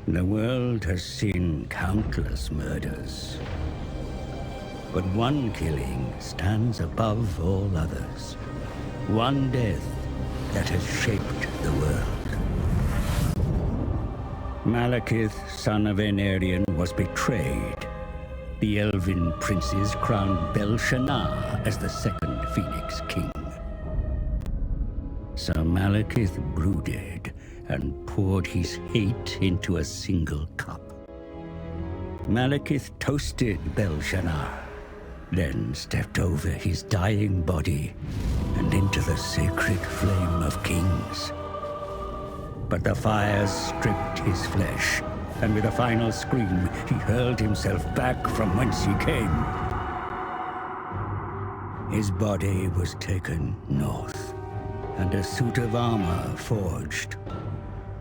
The world has seen countless murders, but one killing stands above all others. One death that has shaped the world. Malekith, son of Aenarion, was betrayed. The Elven princes crowned Bel-Shannar as the second Phoenix King. So Malekith brooded and poured his hate into a single cup. Malekith toasted Bel-Shannar, then stepped over his dying body and into the sacred flame of kings. But the fires stripped his flesh, and with a final scream, he hurled himself back from whence he came. His body was taken north, and a suit of armor forged.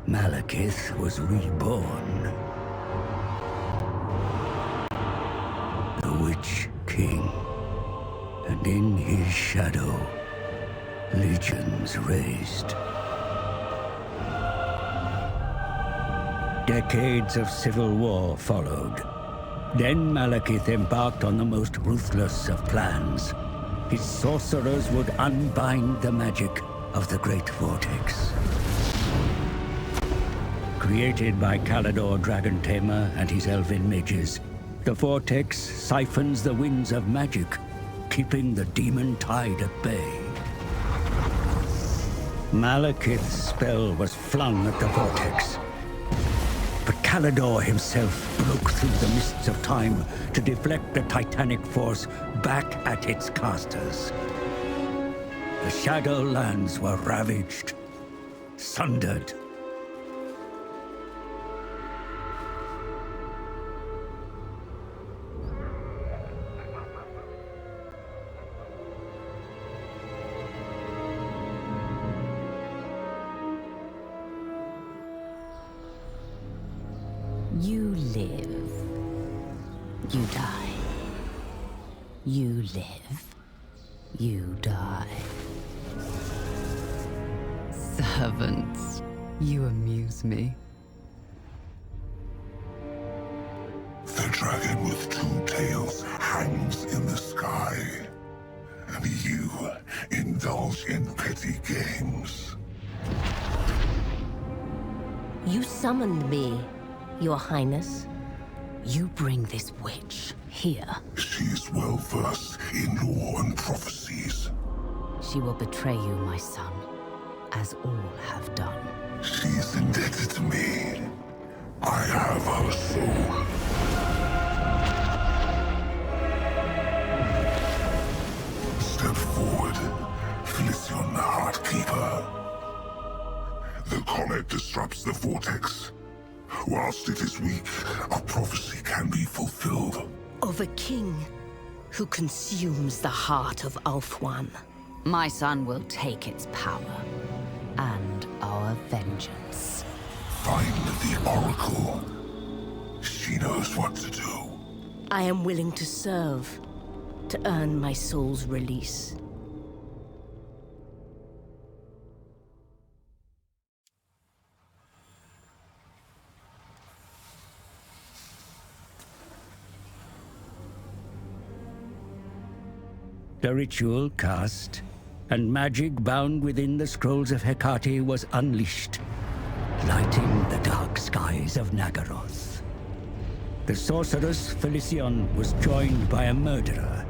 Malekith was reborn. The Witch King, and in his shadow, legions raised. Decades of civil war followed. Then Malekith embarked on the most ruthless of plans. His sorcerers would unbind the magic of the Great Vortex. Created by Kalador Dragon Tamer and his elven mages, the Vortex siphons the winds of magic, keeping the demon tide at bay. Malekith's spell was flung at the Vortex, but Kalador himself broke through the mists of time to deflect the titanic force back at its casters. The Shadowlands were ravaged, sundered. You live. You die. You live. You die. Servants, you amuse me. The dragon with two tails hangs in the sky, and you indulge in petty games. You summoned me, Your Highness. You bring this witch here. She's well versed in lore and prophecies. She will betray you, my son, as all have done. She's indebted to me. I have her soul. Step forward, Felicion the Heartkeeper. The comet disrupts the vortex. Whilst it is weak, a prophecy can be fulfilled. Of a king who consumes the heart of Ulthuan. My son will take its power and our vengeance. Find the Oracle. She knows what to do. I am willing to serve, to earn my soul's release. The ritual cast, and magic bound within the scrolls of Hecate was unleashed, lighting the dark skies of Nagaroth. The sorceress Felicion was joined by a murderer,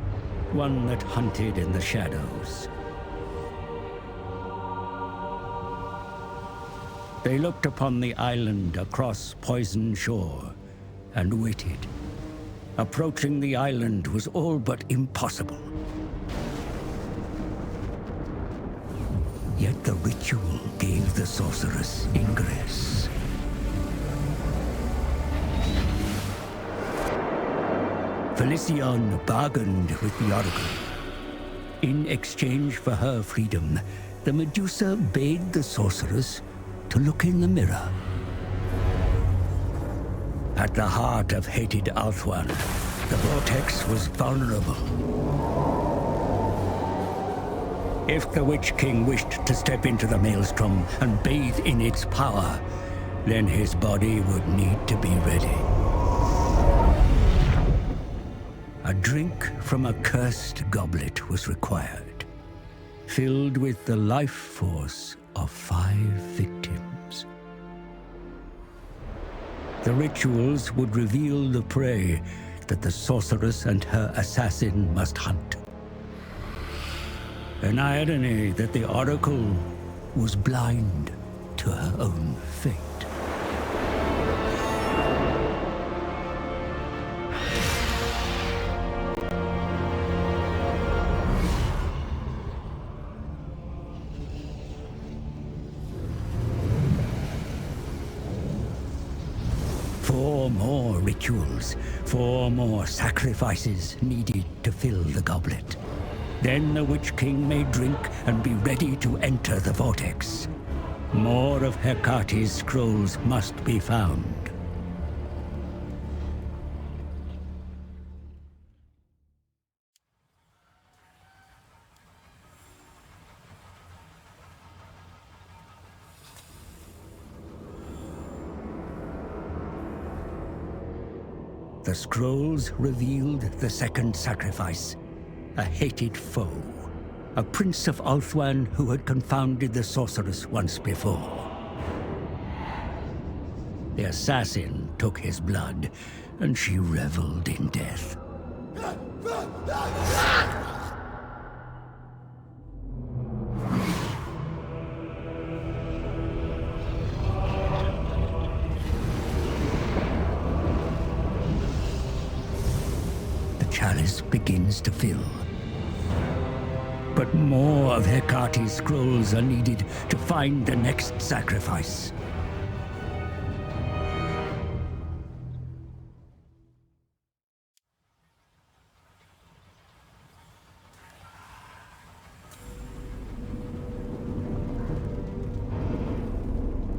one that hunted in the shadows. They looked upon the island across Poison Shore and waited. Approaching the island was all but impossible. Yet the ritual gave the sorceress ingress. Felicion bargained with the Oracle. In exchange for her freedom, the Medusa bade the sorceress to look in the mirror. At the heart of hated Ulthuan, the vortex was vulnerable. If the Witch King wished to step into the maelstrom and bathe in its power, then his body would need to be ready. A drink from a cursed goblet was required, filled with the life force of 5 victims. The rituals would reveal the prey that the sorceress and her assassin must hunt. An irony that the Oracle was blind to her own fate. Four more rituals, 4 more sacrifices needed to fill the goblet. Then the Witch King may drink and be ready to enter the vortex. More of Hecate's scrolls must be found. The scrolls revealed the second sacrifice, a hated foe, a prince of Ulthuan who had confounded the sorceress once before. The assassin took his blood, and she reveled in death. The chalice begins to fill. But more of Hecate's scrolls are needed to find the next sacrifice.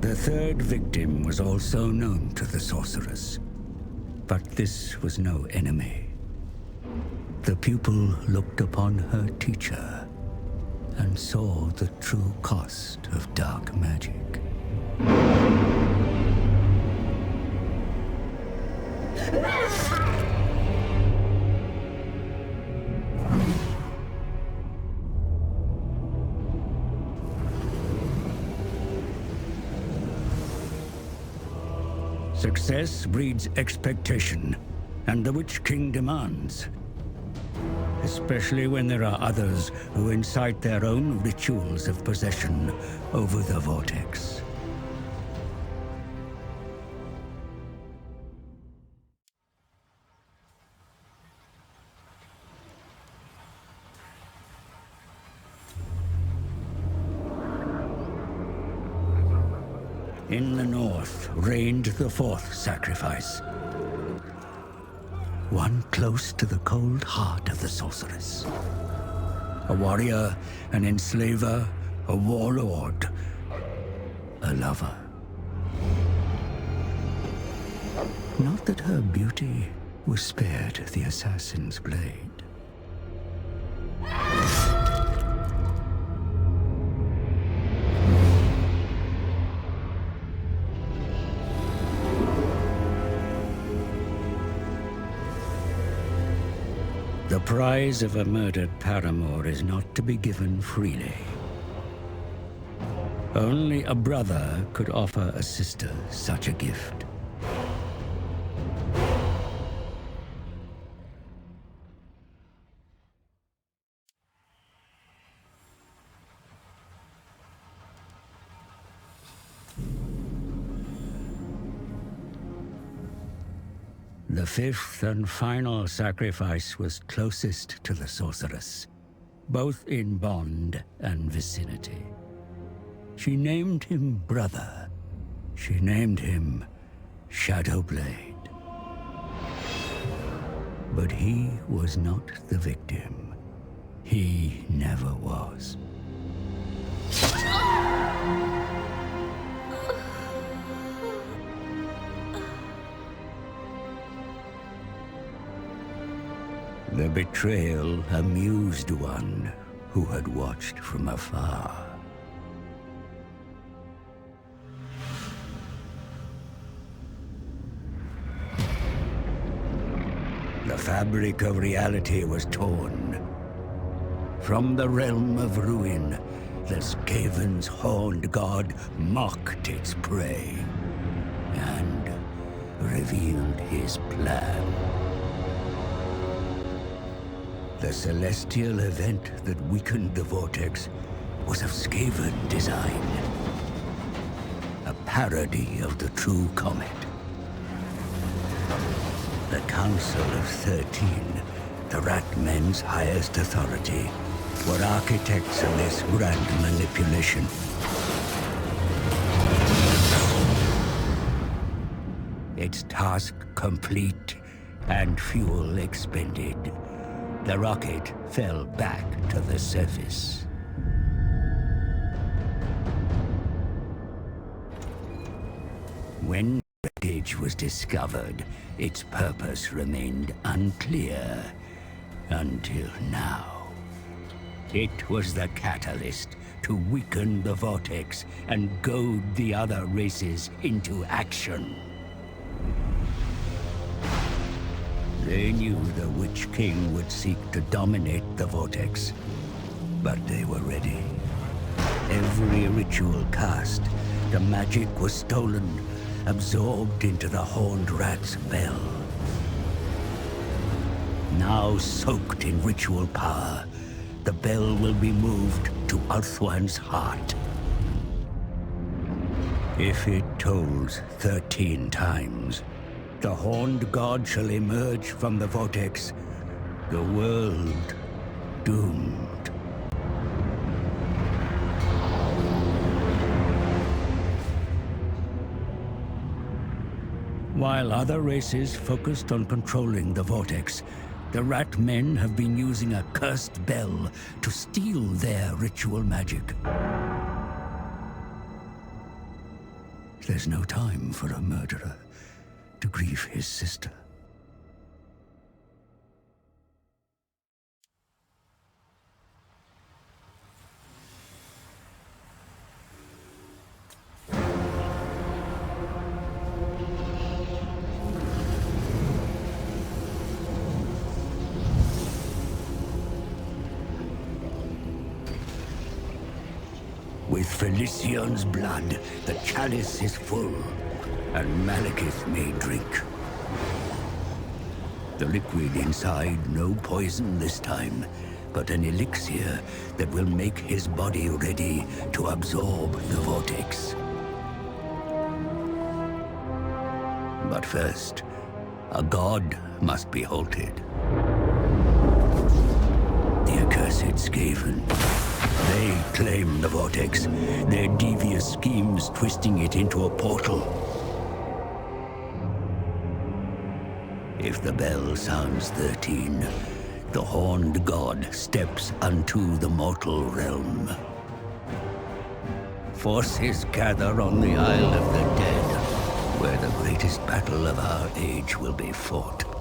The third victim was also known to the sorceress, but this was no enemy. The pupil looked upon her teacher and saw the true cost of dark magic. Success breeds expectation, and the Witch King demands. Especially when there are others who incite their own rituals of possession over the vortex. In the north reigned the fourth sacrifice. One close to the cold heart of the sorceress. A warrior, an enslaver, a warlord, a lover. Not that her beauty was spared the assassin's blade. The prize of a murdered paramour is not to be given freely. Only a brother could offer a sister such a gift. The fifth and final sacrifice was closest to the sorceress, both in bond and vicinity. She named him brother. She named him Shadowblade. But he was not the victim. He never was. The betrayal amused one who had watched from afar. fabric of reality was torn. From the realm of ruin, the Skaven's horned god mocked its prey and revealed his plan. The celestial event that weakened the Vortex was of Skaven design. A parody of the true comet. The Council of 13, the Rat Men's highest authority, were architects of this grand manipulation. Its task complete and fuel expended, the rocket fell back to the surface. When wreckage was discovered, its purpose remained unclear until now. It was the catalyst to weaken the Vortex and goad the other races into action. They knew the Witch King would seek to dominate the Vortex, but they were ready. Every ritual cast, the magic was stolen, absorbed into the Horned Rat's bell. Now soaked in ritual power, the bell will be moved to Ulthuan's heart. If it tolls 13 times, the Horned God shall emerge from the Vortex, the world doomed. While other races focused on controlling the Vortex, the Rat Men have been using a cursed bell to steal their ritual magic. There's no time for a murderer to grieve his sister. With Felician's blood, the chalice is full, and Malekith may drink. The liquid inside, no poison this time, but an elixir that will make his body ready to absorb the Vortex. But first, a god must be halted. The accursed Skaven. They claim the Vortex, their devious schemes twisting it into a portal. If the bell sounds 13, the Horned God steps unto the mortal realm. Forces gather on the Isle of the Dead, where the greatest battle of our age will be fought.